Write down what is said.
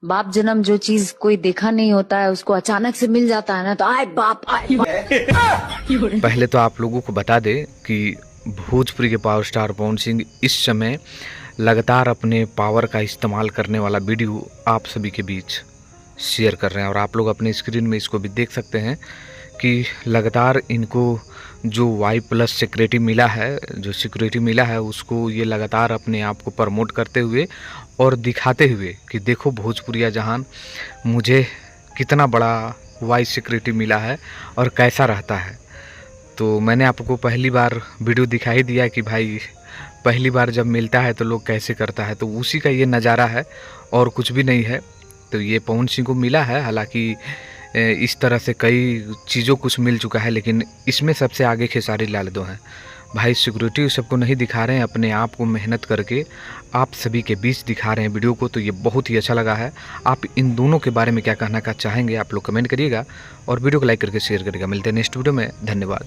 बाप जन्म जो चीज कोई देखा नहीं होता है उसको अचानक से मिल जाता है ना, तो आए बाप आए बाप। पहले तो आप लोगों को बता दे कि भोजपुरी के पावर स्टार पवन सिंह इस समय लगातार अपने पावर का इस्तेमाल करने वाला वीडियो आप सभी के बीच शेयर कर रहे हैं। और आप लोग अपने स्क्रीन में इसको भी देख सकते हैं कि लगातार इनको जो Y+ सिक्योरिटी मिला है उसको ये लगातार अपने आप को प्रमोट करते हुए और दिखाते हुए कि देखो भोजपुरिया जहान, मुझे कितना बड़ा Y सिक्योरिटी मिला है और कैसा रहता है। तो मैंने आपको पहली बार वीडियो दिखा ही दिया कि भाई पहली बार जब मिलता है तो लोग कैसे करता है, तो उसी का ये नज़ारा है और कुछ भी नहीं है। तो ये पवन सिंह को मिला है, हालांकि इस तरह से कई चीज़ों कुछ मिल चुका है, लेकिन इसमें सबसे आगे खेसारी लाल यादव हैं। भाई सिक्योरिटी सबको नहीं दिखा रहे हैं, अपने आप को मेहनत करके आप सभी के बीच दिखा रहे हैं वीडियो को। तो ये बहुत ही अच्छा लगा है। आप इन दोनों के बारे में क्या कहना चाहेंगे, आप लोग कमेंट करिएगा और वीडियो को लाइक करके शेयर करिएगा। मिलते हैं नेक्स्ट वीडियो में, धन्यवाद।